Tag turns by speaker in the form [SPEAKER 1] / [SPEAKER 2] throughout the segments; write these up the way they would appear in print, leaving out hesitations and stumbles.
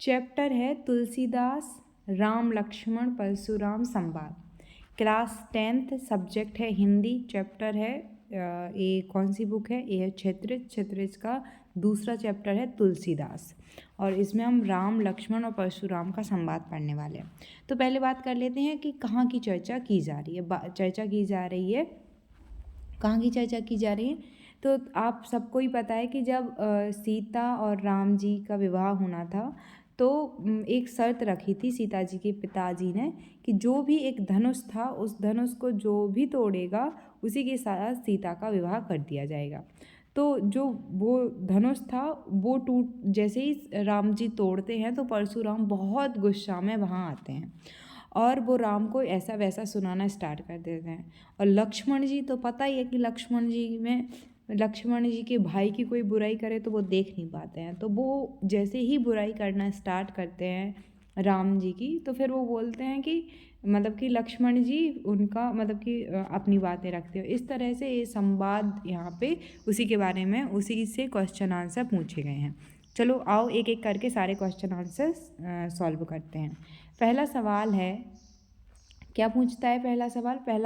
[SPEAKER 1] Chapter है तुलसीदास राम लक्ष्मण परशुराम संवाद। Class 10th, subject है हिंदी। चैप्टर है ये कौन सी बुक है? ये है क्षत्रिज का दूसरा चैप्टर है तुलसीदास, और इसमें हम राम लक्ष्मण और परशुराम का संवाद पढ़ने वाले हैं। तो पहले बात कर लेते हैं कि कहाँ की चर्चा की जा रही है। कहाँ की चर्चा की जा रही है? तो आप सबको ही पता है कि जब सीता और राम जी का विवाह होना था तो एक शर्त रखी थी सीता जी के पिताजी ने कि जो भी एक धनुष था उस धनुष को जो भी तोड़ेगा उसी के साथ सीता का विवाह कर दिया जाएगा। तो जो वो धनुष था वो जैसे ही राम जी तोड़ते हैं तो परशुराम बहुत गुस्सा में वहाँ आते हैं और वो राम को ऐसा वैसा सुनाना स्टार्ट कर देते हैं। और लक्ष्मण जी तो पता ही है कि लक्ष्मण जी के भाई की कोई बुराई करे तो वो देख नहीं पाते हैं, तो वो जैसे ही बुराई करना स्टार्ट करते हैं राम जी की, तो फिर वो बोलते हैं कि लक्ष्मण जी उनका अपनी बातें रखते हो। इस तरह से ये संवाद यहाँ पे उसी के बारे में उसी से क्वेश्चन आंसर पूछे गए हैं। चलो आओ एक एक करके सारे क्वेश्चन आंसर सॉल्व करते हैं। पहला सवाल है, क्या पूछता है पहला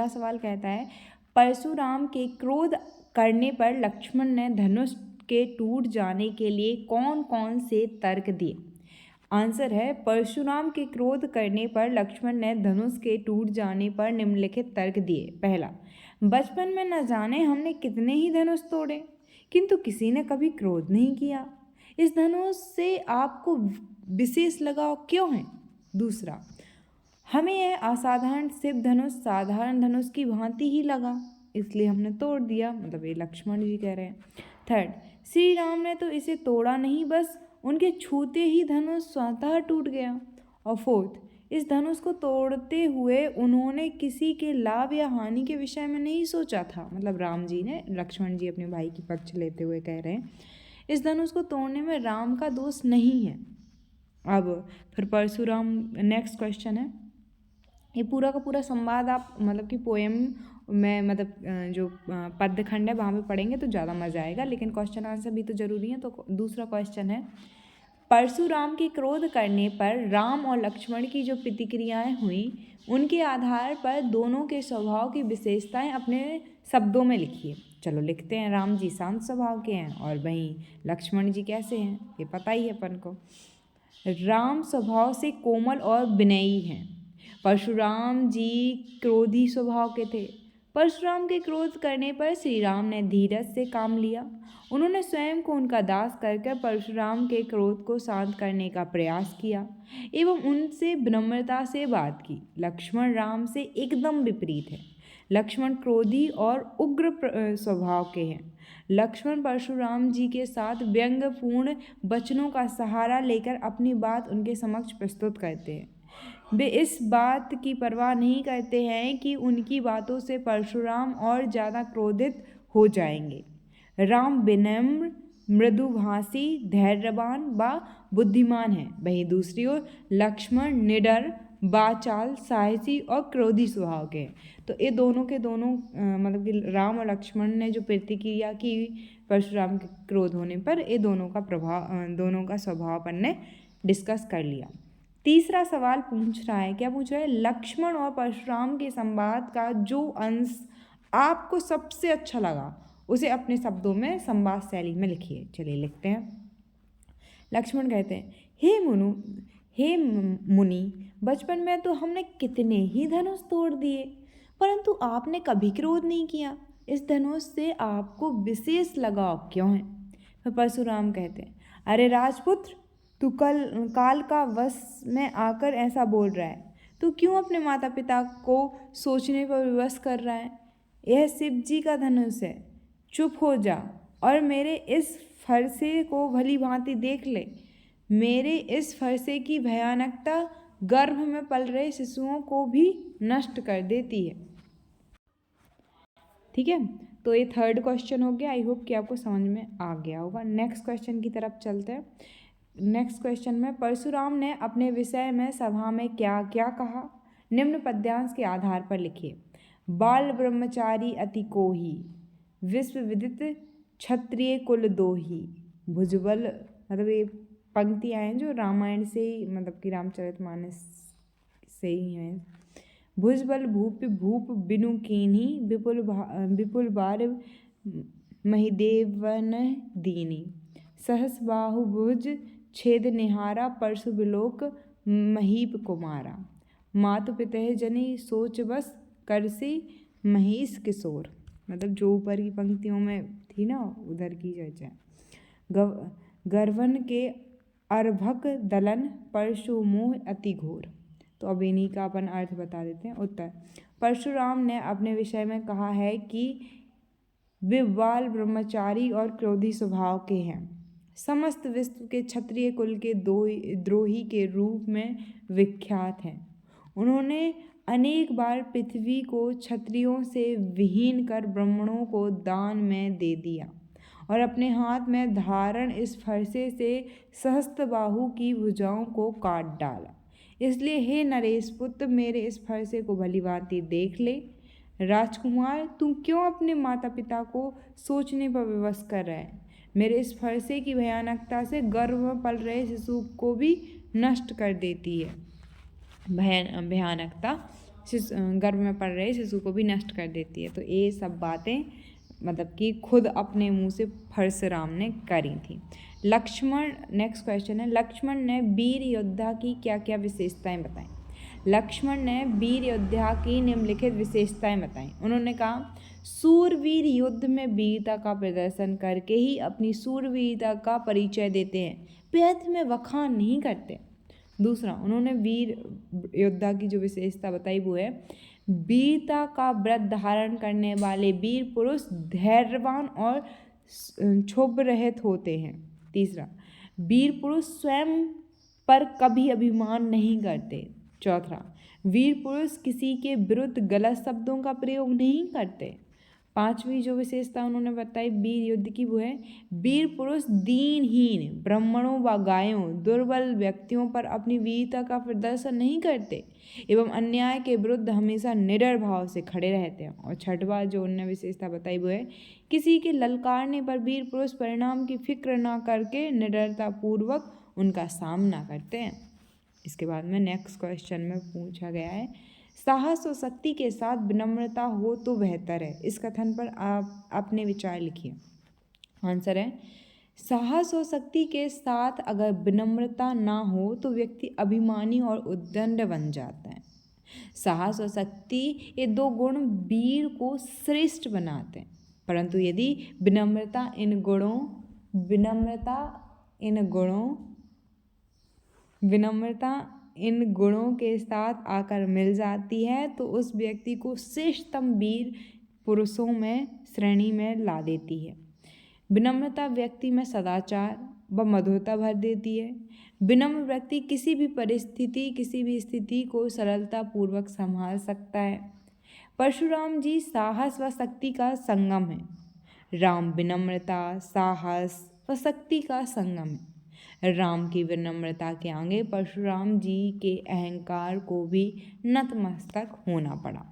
[SPEAKER 1] सवाल कहता है परशुराम के क्रोध करने पर लक्ष्मण ने धनुष के टूट जाने के लिए कौन कौन से तर्क दिए? आंसर है परशुराम के क्रोध करने पर लक्ष्मण ने धनुष के टूट जाने पर निम्नलिखित तर्क दिए। पहला, बचपन में न जाने हमने कितने ही धनुष तोड़े किंतु किसी ने कभी क्रोध नहीं किया। इस धनुष से आपको विशेष लगाव क्यों है? दूसरा, हमें यह असाधारण शिव धनुष साधारण धनुष की भांति ही लगा इसलिए हमने तोड़ दिया। ये लक्ष्मण जी कह रहे हैं। थर्ड, श्री राम ने तो इसे तोड़ा नहीं, बस उनके छूते ही धनुष स्वतः टूट गया। और फोर्थ, इस धनुष को तोड़ते हुए उन्होंने किसी के लाभ या हानि के विषय में नहीं सोचा था। राम जी ने, लक्ष्मण जी अपने भाई की पक्ष लेते हुए कह रहे हैं इस धनुष को तोड़ने में राम का दोष नहीं है। अब फिर परशुराम, नेक्स्ट क्वेश्चन है, ये पूरा का पूरा संवाद आप कि पोएम में जो पद्य खंड है वहाँ पे पढ़ेंगे तो ज़्यादा मज़ा आएगा, लेकिन क्वेश्चन आंसर भी तो ज़रूरी है। तो दूसरा क्वेश्चन है, परशुराम के क्रोध करने पर राम और लक्ष्मण की जो प्रतिक्रियाएं हुई उनके आधार पर दोनों के स्वभाव की विशेषताएं अपने शब्दों में लिखिए। चलो लिखते हैं। राम जी शांत स्वभाव के हैं और वहीं लक्ष्मण जी कैसे हैं ये पता ही है अपन को। राम स्वभाव से कोमल और विनयी हैं। परशुराम जी क्रोधी स्वभाव के थे। परशुराम के क्रोध करने पर श्री राम ने धीरज से काम लिया। उन्होंने स्वयं को उनका दास करके परशुराम के क्रोध को शांत करने का प्रयास किया एवं उनसे विनम्रता से बात की। लक्ष्मण राम से एकदम विपरीत है। लक्ष्मण क्रोधी और उग्र स्वभाव के हैं। लक्ष्मण परशुराम जी के साथ व्यंग्यपूर्ण वचनों का सहारा लेकर अपनी बात उनके समक्ष प्रस्तुत करते हैं। वे इस बात की परवाह नहीं करते हैं कि उनकी बातों से परशुराम और ज़्यादा क्रोधित हो जाएंगे। राम विनम्र, मृदुभाषी, धैर्यवान व बुद्धिमान है, वहीं दूसरी ओर लक्ष्मण निडर, वाचाल, साहसी और क्रोधी स्वभाव के हैं। तो ये दोनों के दोनों कि राम और लक्ष्मण ने जो प्रतिक्रिया की परशुराम के क्रोध होने पर, ये दोनों का स्वभाव अपन ने डिस्कस कर लिया। तीसरा सवाल पूछ रहा है, क्या पूछ रहा है? लक्ष्मण और परशुराम के संवाद का जो अंश आपको सबसे अच्छा लगा उसे अपने शब्दों में संवाद शैली में लिखिए। चलिए लिखते हैं। लक्ष्मण कहते हैं, हे मुनि, बचपन में तो हमने कितने ही धनुष तोड़ दिए परंतु आपने कभी क्रोध नहीं किया। इस धनुष से आपको विशेष लगाव क्यों है? तो परशुराम कहते हैं, अरे राजपुत्र, तू काल का वश में आकर ऐसा बोल रहा है। तू क्यों अपने माता पिता को सोचने पर विवश कर रहा है? यह शिव जी का धनुष है। चुप हो जा और मेरे इस फरसे को भली भांति देख ले। मेरे इस फरसे की भयानकता गर्भ में पल रहे शिशुओं को भी नष्ट कर देती है। ठीक है, तो ये थर्ड क्वेश्चन हो गया। आई होप कि आपको समझ में आ गया होगा। नेक्स्ट क्वेश्चन की तरफ चलते हैं। नेक्स्ट क्वेश्चन में, परशुराम ने अपने विषय में सभा में क्या क्या कहा? निम्न पद्यांश के आधार पर लिखिए। बाल ब्रह्मचारी अति कोही, विश्व विदित क्षत्रिय कुल दोही। भुजबल ये पंक्तियाँ हैं जो रामायण से ही मतलब कि रामचरितमानस से ही हैं। भुजबल भूप भूप बिनु कीन्ही विपुल बार महिदेवन दीनी। सहस बाहु भुज छेद निहारा परशु बिलोक महीप कुमारा। मातु पितः जनि सोच बस करसी महेश किशोर। मतलब जो ऊपर की पंक्तियों में थी ना उधर की चर्चा। गर्वन के अर्भक दलन परशु मोह अति घोर। तो अब इन्हीं का अपन अर्थ बता देते हैं। उत्तर, परशुराम ने अपने विषय में कहा है कि वे बाल ब्रह्मचारी और क्रोधी स्वभाव के हैं। समस्त विश्व के क्षत्रिय कुल के द्रोही के रूप में विख्यात हैं। उन्होंने अनेक बार पृथ्वी को क्षत्रियों से विहीन कर ब्राह्मणों को दान में दे दिया और अपने हाथ में धारण इस फरसे से सहस्त्रबाहु की भुजाओं को काट डाला। इसलिए हे नरेश पुत्र, मेरे इस फरसे को भलीभांति देख ले। राजकुमार, तू क्यों अपने माता पिता को सोचने पर विवश कर रहा है? मेरे इस फरसे की भयानकता से गर्भ में पल रहे शिशु को भी नष्ट कर देती है। भयानकता गर्भ में पल रहे शिशु को भी नष्ट कर देती है। तो ये सब बातें मतलब कि खुद अपने मुंह से परशुराम ने करी थी। लक्ष्मण, नेक्स्ट क्वेश्चन है, लक्ष्मण ने वीर योद्धा की क्या क्या विशेषताएं बताएं? लक्ष्मण ने वीर योद्धा की निम्नलिखित विशेषताएं बताएं। उन्होंने कहा, सूरवीर युद्ध में वीरता का प्रदर्शन करके ही अपनी सूरवीरता का परिचय देते हैं, व्यर्थ में वखान नहीं करते। दूसरा, उन्होंने वीर योद्धा की जो विशेषता बताई वो है, वीरता का व्रत धारण करने वाले वीर पुरुष धैर्यवान और क्षोभ रहित होते हैं। तीसरा, वीर पुरुष स्वयं पर कभी अभिमान नहीं करते। चौथा, वीर पुरुष किसी के विरुद्ध गलत शब्दों का प्रयोग नहीं करते। पांचवी जो विशेषता उन्होंने बताई वीर युद्ध की वो है, वीर पुरुष दीनहीन ब्राह्मणों व गायों दुर्बल व्यक्तियों पर अपनी वीरता का प्रदर्शन नहीं करते एवं अन्याय के विरुद्ध हमेशा निडर भाव से खड़े रहते हैं। और छठवा जो उन्होंने विशेषता बताई वो है, किसी के ललकारने पर वीर पुरुष परिणाम की फिक्र ना करके निडरता पूर्वक उनका सामना करते हैं। इसके बाद में नेक्स्ट क्वेश्चन में पूछा गया है, साहस और शक्ति के साथ विनम्रता हो तो बेहतर है। इस कथन पर आप अपने विचार लिखिए। आंसर है, साहस और शक्ति के साथ अगर विनम्रता ना हो तो व्यक्ति अभिमानी और उद्दंड बन जाता है। साहस और शक्ति ये दो गुण वीर को श्रेष्ठ बनाते हैं, परंतु यदि विनम्रता इन गुणों के साथ आकर मिल जाती है तो उस व्यक्ति को श्रेष्ठतम वीर पुरुषों में श्रेणी में ला देती है। विनम्रता व्यक्ति में सदाचार व मधुरता भर देती है। विनम्र व्यक्ति किसी भी स्थिति को सरलता पूर्वक संभाल सकता है। परशुराम जी साहस व शक्ति का संगम है। राम विनम्रता, साहस व शक्ति का संगम है। राम की विनम्रता के आगे परशुराम जी के अहंकार को भी नतमस्तक होना पड़ा।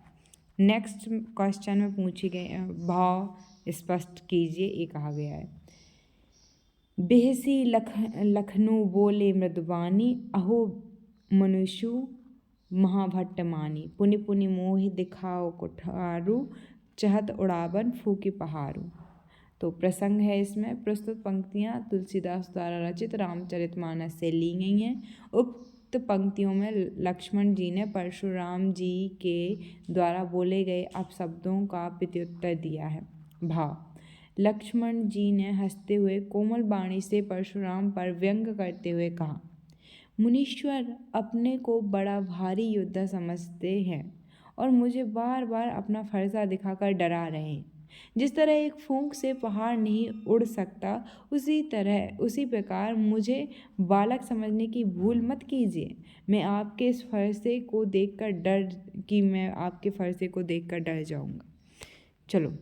[SPEAKER 1] नेक्स्ट क्वेश्चन में पूछे गए भाव स्पष्ट कीजिए, ये कहा गया है, बेहसी लखनऊ बोले मृदुबानी, अहो मनुष्य महाभट्ट मानी, पुनि पुनि मोहि दिखाओ कुठारू, चहत उड़ावन फूकी पहाड़ू। तो प्रसंग है इसमें, प्रस्तुत पंक्तियाँ तुलसीदास द्वारा रचित रामचरितमानस से ली गई हैं। उक्त पंक्तियों में लक्ष्मण जी ने परशुराम जी के द्वारा बोले गए अपशब्दों का प्रत्युत्तर दिया है। भाव, लक्ष्मण जी ने हंसते हुए कोमल वाणी से परशुराम पर व्यंग करते हुए कहा, मुनीश्वर अपने को बड़ा भारी योद्धा समझते हैं और मुझे बार बार अपना फरसा दिखाकर डरा रहे हैं। जिस तरह एक फूंक से पहाड़ नहीं उड़ सकता, उसी प्रकार मुझे बालक समझने की भूल मत कीजिए। मैं आपके फरसे को देखकर डर जाऊंगा। चलो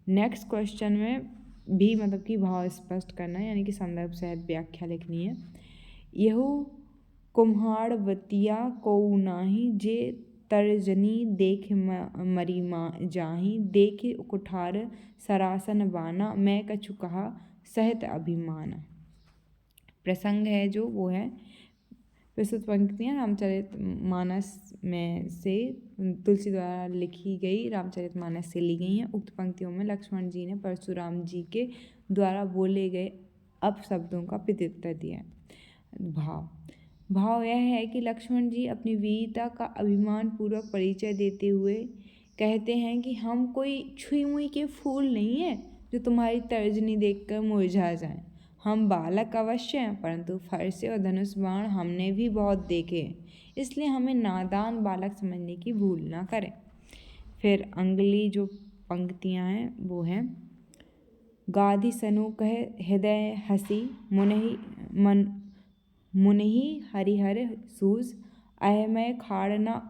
[SPEAKER 1] नेक्स्ट क्वेश्चन में भी मतलब कि भाव स्पष्ट करना है, यानी कि संदर्भ सहित व्याख्या लिखनी है। यहु कुम्हाड़वतिया को नाही, जे तर्जनी देख मरी जाही, देखे कुठार सरासन बाना, मैं कछु कहा सहित अभिमाना। प्रसंग है जो वो है प्रस्तुत पंक्तियाँ रामचरितमानस में से तुलसी द्वारा लिखी गई रामचरितमानस से ली गई हैं। उक्त पंक्तियों में लक्ष्मण जी ने परशुराम जी के द्वारा बोले गए अपशब्दों का प्रत्युत्तर दिया है। भाव यह है कि लक्ष्मण जी अपनी वीरता का अभिमान पूर्वक परिचय देते हुए कहते हैं कि हम कोई छुई मुई के फूल नहीं हैं जो तुम्हारी तर्जनी देखकर मुरझा जाएं। हम बालक अवश्य हैं, परंतु फरसे और धनुष बाण हमने भी बहुत देखे हैं, इसलिए हमें नादान बालक समझने की भूल ना करें। फिर अगली जो पंक्तियाँ हैं वो हैं गाधी सनु कहे हृदय हसी मुनहि हरिहर सूज अहमय खाड़ना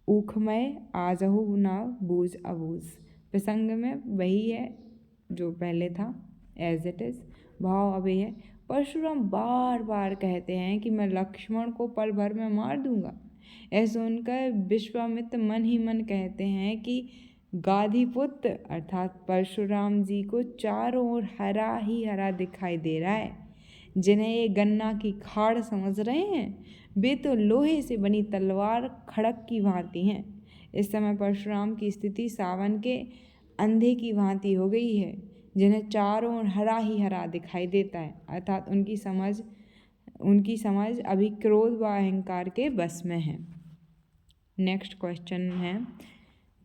[SPEAKER 1] ऊखमय आजहु ना बूझ अबूझ। प्रसंग में वही है जो पहले था एज इट इज। भाव अभी है परशुराम बार बार कहते हैं कि मैं लक्ष्मण को पल भर में मार दूंगा। ऐसा सुनकर विश्वामित्र मन ही मन कहते हैं कि गाधीपुत्र अर्थात परशुराम जी को चारों ओर हरा ही हरा दिखाई दे रहा है। जिन्हें ये गन्ना की खाड़ समझ रहे हैं वे तो लोहे से बनी तलवार खड़क की भांति हैं। इस समय परशुराम की स्थिति सावन के अंधे की भांति हो गई है जिन्हें चारों ओर हरा ही हरा दिखाई देता है, अर्थात उनकी समझ अभी क्रोध व अहंकार के बस में है। नेक्स्ट क्वेश्चन है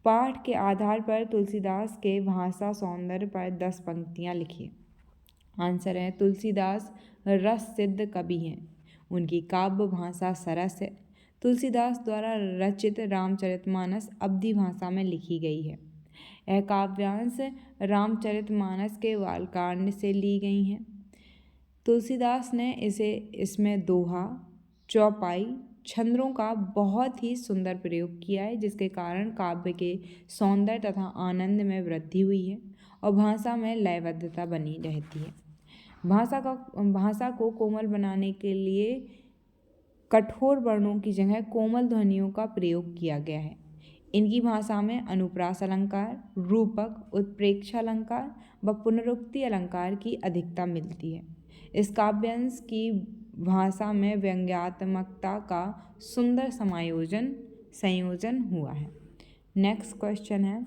[SPEAKER 1] पाठ के आधार पर तुलसीदास के भाषा सौंदर्य पर 10 पंक्तियाँ लिखिए। आंसर है तुलसीदास रस सिद्ध कवि हैं, उनकी काव्य भाषा सरस है। तुलसीदास द्वारा रचित रामचरितमानस अवधी भाषा में लिखी गई है। यह काव्यांश रामचरितमानस के बालकांड से ली गई हैं। तुलसीदास ने इसमें दोहा, चौपाई, छंदों का बहुत ही सुंदर प्रयोग किया है, जिसके कारण काव्य के सौंदर्य तथा आनंद में वृद्धि हुई है और भाषा में लयबद्धता बनी रहती है। भाषा को कोमल बनाने के लिए कठोर वर्णों की जगह कोमल ध्वनियों का प्रयोग किया गया है। इनकी भाषा में अनुप्रास अलंकार, रूपक, उत्प्रेक्षा अलंकार व पुनरुक्ति अलंकार की अधिकता मिलती है। इस काव्यांश की भाषा में व्यंग्यात्मकता का सुंदर संयोजन हुआ है। नेक्स्ट क्वेश्चन है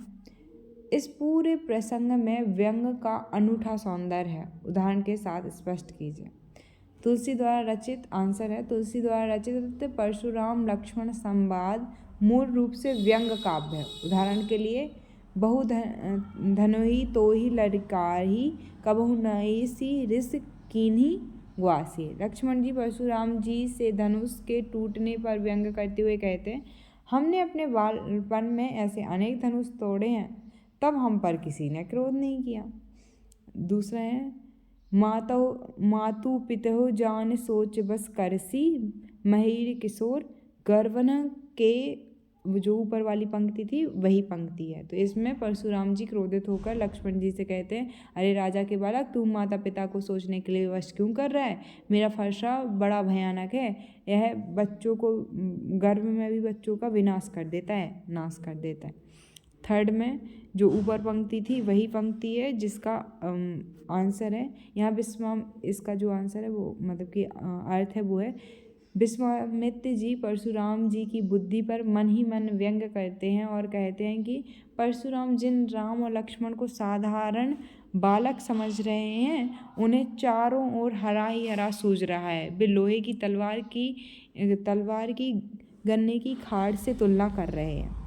[SPEAKER 1] इस पूरे प्रसंग में व्यंग का अनूठा सौंदर्य है, उदाहरण के साथ स्पष्ट कीजिए। तुलसी द्वारा रचित आंसर है तुलसी द्वारा रचित परशुराम लक्ष्मण संवाद मूल रूप से व्यंग काव्य है। उदाहरण के लिए बहु धनुहि तोहि लड़काहि कबहु नैसी रिस कीन्ही ग्वासी। लक्ष्मण जी परशुराम जी से धनुष के टूटने पर व्यंग करते हुए कहते हैं हमने अपने बालपन में ऐसे अनेक धनुष तोड़े हैं, तब हम पर किसी ने क्रोध नहीं किया। दूसरा है मातु पितहु जान सोच बस करसी महीर किशोर गर्वन के जो ऊपर वाली पंक्ति थी वही पंक्ति है। तो इसमें परशुराम जी क्रोधित होकर लक्ष्मण जी से कहते हैं अरे राजा के बालक तू माता पिता को सोचने के लिए विवश क्यों कर रहा है। मेरा फरसा बड़ा भयानक है, यह बच्चों को गर्भ में भी बच्चों का नाश कर देता है। थर्ड में जो ऊपर पंक्ति थी वही पंक्ति है जिसका आंसर है यहाँ इसका जो आंसर है वो मतलब कि अर्थ है वो है विश्वामित्र जी परशुराम जी की बुद्धि पर मन ही मन व्यंग करते हैं और कहते हैं कि परशुराम जिन राम और लक्ष्मण को साधारण बालक समझ रहे हैं उन्हें चारों ओर हरा ही हरा सूझ रहा है। वे लोहे की तलवार की गन्ने की खाड़ से तुलना कर रहे हैं।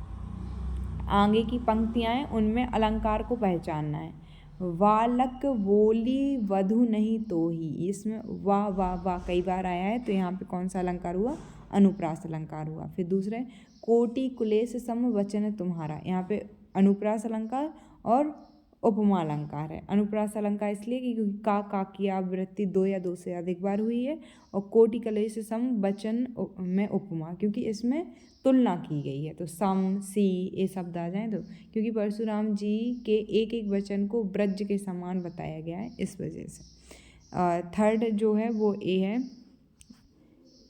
[SPEAKER 1] आगे की पंक्तियाँ हैं उनमें अलंकार को पहचानना है। वालक बोली वधु नहीं तो ही, इसमें वाह कई बार आया है तो यहाँ पे कौन सा अलंकार हुआ, अनुप्रास अलंकार हुआ। फिर दूसरे कोटि कुलेश सम वचन तुम्हारा, यहाँ पे अनुप्रास अलंकार और उपमा अलंकार है। अनुप्रास अलंकार इसलिए क्योंकि का की आवृत्ति 2 या 2 से अधिक बार हुई है और कोटि कुलेश सम वचन में उपमा क्योंकि इसमें तुलना की गई है। तो सम सी ये शब्द आ जाएं तो क्योंकि परशुराम जी के एक एक वचन को ब्रज के समान बताया गया है इस वजह से। थर्ड जो है वो ए है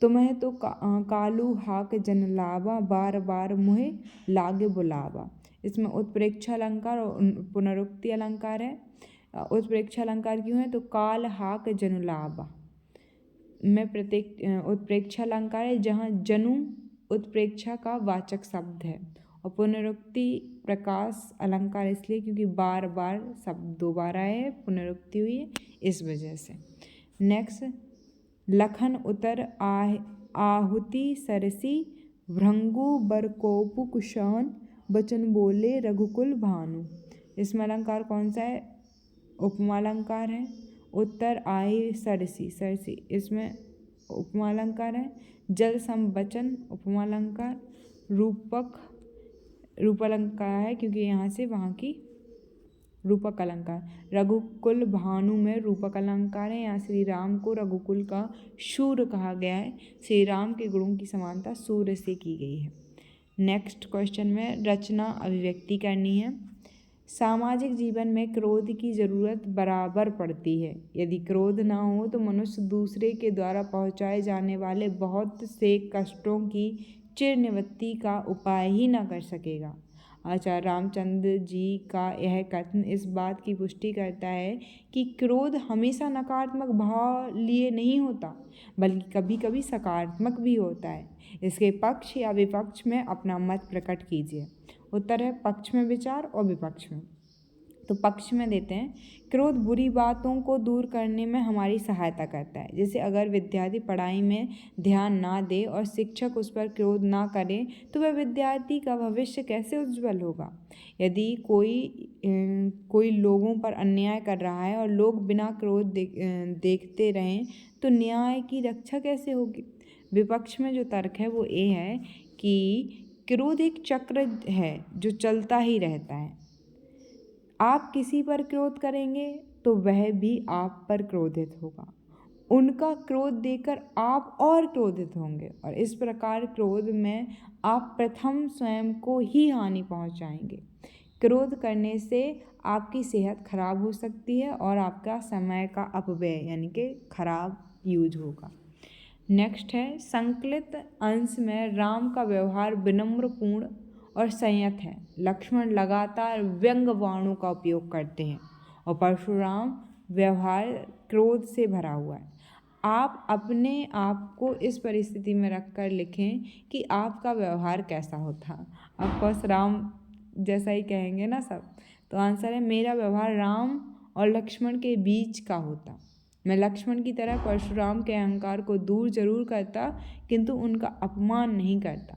[SPEAKER 1] तुम्हें तो कालू हाक जन लावा बार बार मुहे लागे बुलावा। इसमें उत्प्रेक्षा अलंकार और पुनरुक्ति अलंकार है। उत्प्रेक्षा अलंकार क्यों है तो काल हाक जन लावा में उत्प्रेक्षा अलंकार है जहाँ जनु उत्प्रेक्षा का वाचक शब्द है। और पुनरुक्ति प्रकाश अलंकार इसलिए क्योंकि बार बार शब्द दोबारा है, पुनरुक्ति हुई है इस वजह से। नेक्स्ट, लखन उतर आहुति सरसी भृंगु बरकोपु कुशान बचन बोले रघुकुल भानु। इसमें अलंकार कौन सा है? उपमा अलंकार है। उत्तर आए सरसी, सरसी इसमें उपमा अलंकार है। जल सम वचन उपमा अलंकार। रूपक रूप अलंकार है क्योंकि यहाँ से वहाँ की रूपक अलंकार। रघुकुल भानु में रूपक अलंकार है। यहाँ श्री राम को रघुकुल का शूर कहा गया है। श्री राम के गुणों की समानता सूर्य से की गई है। नेक्स्ट क्वेश्चन में रचना अभिव्यक्ति करनी है। सामाजिक जीवन में क्रोध की जरूरत बराबर पड़ती है। यदि क्रोध ना हो तो मनुष्य दूसरे के द्वारा पहुँचाए जाने वाले बहुत से कष्टों की चिर निवृत्ति का उपाय ही न कर सकेगा। आचार्य रामचंद्र जी का यह कथन इस बात की पुष्टि करता है कि क्रोध हमेशा नकारात्मक भाव लिए नहीं होता, बल्कि कभी कभी सकारात्मक भी होता है। इसके पक्ष या विपक्ष में अपना मत प्रकट कीजिए। उत्तर है पक्ष में विचार और विपक्ष में। तो पक्ष में देते हैं, क्रोध बुरी बातों को दूर करने में हमारी सहायता करता है। जैसे अगर विद्यार्थी पढ़ाई में ध्यान ना दे और शिक्षक उस पर क्रोध ना करे तो वह विद्यार्थी का भविष्य कैसे उज्जवल होगा। यदि कोई लोगों पर अन्याय कर रहा है और लोग बिना क्रोध देखते रहें तो न्याय की रक्षा कैसे होगी। विपक्ष में जो तर्क है वो ये है कि क्रोध एक चक्र है जो चलता ही रहता है। आप किसी पर क्रोध करेंगे तो वह भी आप पर क्रोधित होगा। उनका क्रोध देखकर आप और क्रोधित होंगे और इस प्रकार क्रोध में आप प्रथम स्वयं को ही हानि पहुंचाएंगे। क्रोध करने से आपकी सेहत खराब हो सकती है और आपका समय का अपव्यय यानी कि खराब यूज होगा। नेक्स्ट है, संकलित अंश में राम का व्यवहार विनम्रपूर्ण और संयत है। लक्ष्मण लगातार व्यंग वाणों का उपयोग करते हैं और परशुराम व्यवहार क्रोध से भरा हुआ है। आप अपने आप को इस परिस्थिति में रखकर लिखें कि आपका व्यवहार कैसा होता। ऑफकोर्स राम जैसा ही कहेंगे ना सब। तो आंसर है मेरा व्यवहार राम और लक्ष्मण के बीच का होता। मैं लक्ष्मण की तरह परशुराम के अहंकार को दूर जरूर करता किंतु उनका अपमान नहीं करता।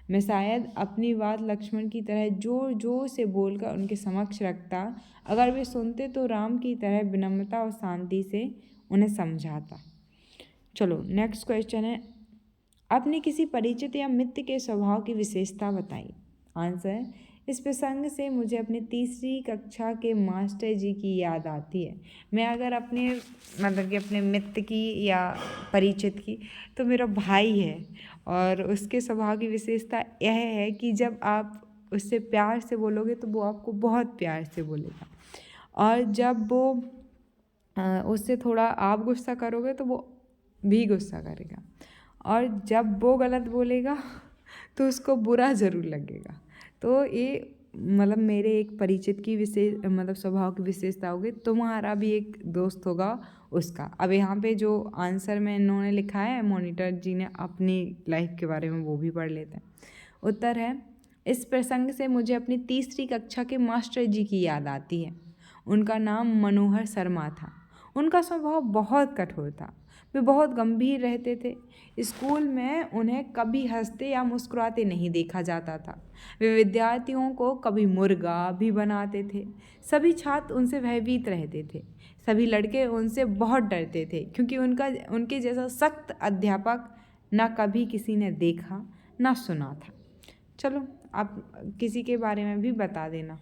[SPEAKER 1] मैं शायद अपनी बात लक्ष्मण की तरह जोर जोर से बोलकर उनके समक्ष रखता। अगर वे सुनते तो राम की तरह विनम्रता और शांति से उन्हें समझाता। चलो नेक्स्ट क्वेश्चन है, अपने किसी परिचित या मित्र के स्वभाव की विशेषता बताइए। आंसर है, इस प्रसंग से मुझे अपनी तीसरी कक्षा के मास्टर जी की याद आती है। मैं अगर अपने मतलब कि अपने मित्र की या परिचित की तो मेरा भाई है और उसके स्वभाव की विशेषता यह है कि जब आप उससे प्यार से बोलोगे तो वो आपको बहुत प्यार से बोलेगा और जब वो उससे थोड़ा आप गुस्सा करोगे तो वो भी गुस्सा करेगा और जब वो गलत बोलेगा तो उसको बुरा ज़रूर लगेगा। तो ये मतलब मेरे एक परिचित की मतलब स्वभाव की विशेषता होगी। तुम्हारा भी एक दोस्त होगा उसका। अब यहाँ पे जो आंसर में इन्होंने लिखा है मॉनिटर जी ने अपनी लाइफ के बारे में, वो भी पढ़ लेते हैं। उत्तर है, इस प्रसंग से मुझे अपनी तीसरी कक्षा के मास्टर जी की याद आती है। उनका नाम मनोहर शर्मा था। उनका स्वभाव बहुत कठोर था। वे बहुत गंभीर रहते थे। स्कूल में उन्हें कभी हंसते या मुस्कुराते नहीं देखा जाता था। वे विद्यार्थियों को कभी मुर्गा भी बनाते थे। सभी छात्र उनसे भयभीत रहते थे। सभी लड़के उनसे बहुत डरते थे क्योंकि उनके जैसा सख्त अध्यापक ना कभी किसी ने देखा ना सुना था। चलो आप किसी के बारे में भी बता देना।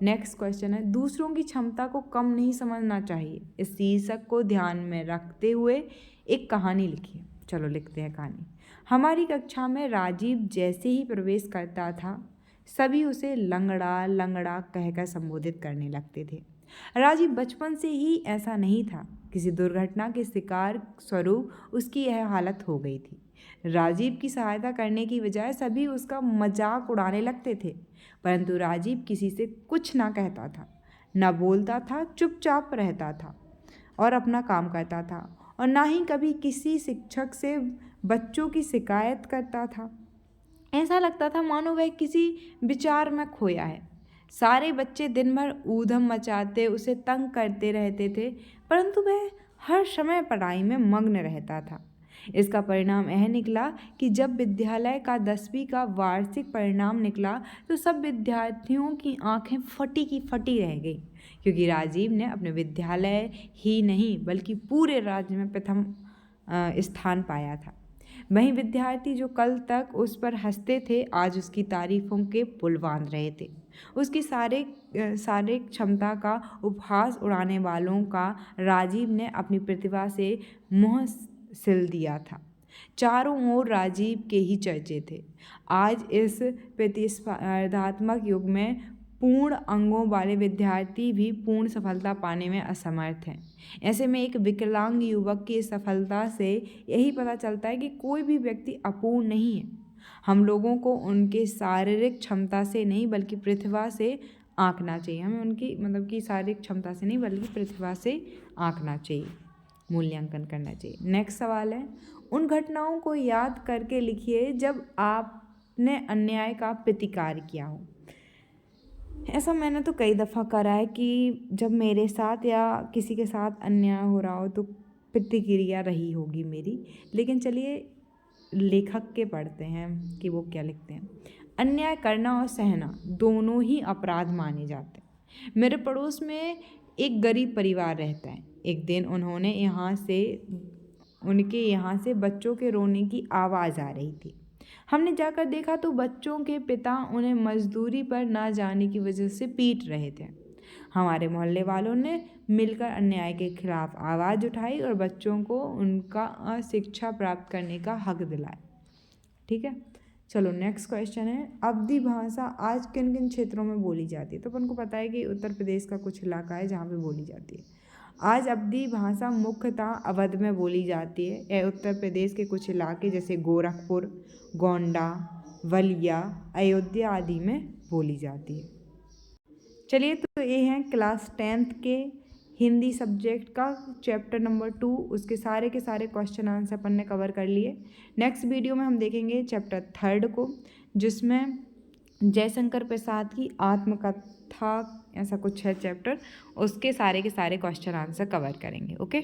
[SPEAKER 1] नेक्स्ट क्वेश्चन है, दूसरों की क्षमता को कम नहीं समझना चाहिए। इस शीर्षक को ध्यान में रखते हुए एक कहानी लिखिए। चलो लिखते हैं कहानी। हमारी कक्षा में राजीव जैसे ही प्रवेश करता था सभी उसे लंगड़ा लंगड़ा कहकर संबोधित करने लगते थे। राजीव बचपन से ही ऐसा नहीं था। किसी दुर्घटना के शिकार स्वरूप उसकी यह हालत हो गई थी। राजीव की सहायता करने की बजाय सभी उसका मजाक उड़ाने लगते थे, परंतु राजीव किसी से कुछ ना कहता था, ना बोलता था, चुपचाप रहता था और अपना काम करता था और ना ही कभी किसी शिक्षक से बच्चों की शिकायत करता था। ऐसा लगता था मानो वह किसी विचार में खोया है। सारे बच्चे दिन भर ऊधम मचाते उसे तंग करते रहते थे, परंतु वह हर समय पढ़ाई में मग्न रहता था। इसका परिणाम यह निकला कि जब विद्यालय का 10वीं का वार्षिक परिणाम निकला तो सब विद्यार्थियों की आंखें फटी की फटी रह गई, क्योंकि राजीव ने अपने विद्यालय ही नहीं बल्कि पूरे राज्य में प्रथम स्थान पाया था। वहीं विद्यार्थी जो कल तक उस पर हंसते थे आज उसकी तारीफों के पुल बांध रहे थे। उसकी सारे क्षमता का उपहास उड़ाने वालों का राजीव ने अपनी प्रतिभा से मोह सिल दिया था। चारों ओर राजीव के ही चर्चे थे। आज इस प्रतिस्पर्धात्मक युग में पूर्ण अंगों वाले विद्यार्थी भी पूर्ण सफलता पाने में असमर्थ हैं। ऐसे में एक विकलांग युवक की सफलता से यही पता चलता है कि कोई भी व्यक्ति अपूर्ण नहीं है। हम लोगों को उनके शारीरिक क्षमता से नहीं बल्कि प्रतिभा से आंकना चाहिए। हमें उनकी कि शारीरिक क्षमता से नहीं बल्कि प्रतिभा से आंकना चाहिए, मूल्यांकन करना चाहिए। नेक्स्ट सवाल है, उन घटनाओं को याद करके लिखिए जब आपने अन्याय का प्रतिकार किया हो। ऐसा मैंने तो कई दफ़ा करा है कि जब मेरे साथ या किसी के साथ अन्याय हो रहा हो तो प्रतिक्रिया रही होगी मेरी। लेकिन चलिए लेखक के पढ़ते हैं कि वो क्या लिखते हैं। अन्याय करना और सहना दोनों ही अपराध माने जाते हैं। मेरे पड़ोस में एक गरीब परिवार रहता है। एक दिन उनके यहाँ से बच्चों के रोने की आवाज़ आ रही थी। हमने जाकर देखा तो बच्चों के पिता उन्हें मजदूरी पर ना जाने की वजह से पीट रहे थे। हमारे मोहल्ले वालों ने मिलकर अन्याय के खिलाफ आवाज़ उठाई और बच्चों को उनका शिक्षा प्राप्त करने का हक दिलाया। ठीक है, चलो नेक्स्ट क्वेश्चन है, अवधी भाषा आज किन किन क्षेत्रों में बोली जाती है। तो अपन को पता है कि उत्तर प्रदेश का कुछ इलाका है जहाँ पे बोली जाती है। आज अवधी भाषा मुख्यतः अवध में बोली जाती है। यह उत्तर प्रदेश के कुछ इलाके जैसे गोरखपुर, गोंडा, बलिया, अयोध्या आदि में बोली जाती है। चलिए, तो ये हैं क्लास 10th के हिंदी सब्जेक्ट का चैप्टर नंबर 2। उसके सारे के सारे क्वेश्चन आंसर अपन ने कवर कर लिए। नेक्स्ट वीडियो में हम देखेंगे चैप्टर 3 को, जिसमें जयशंकर प्रसाद की आत्मकथा ऐसा कुछ है चैप्टर, उसके सारे के सारे क्वेश्चन आंसर कवर करेंगे। ओके।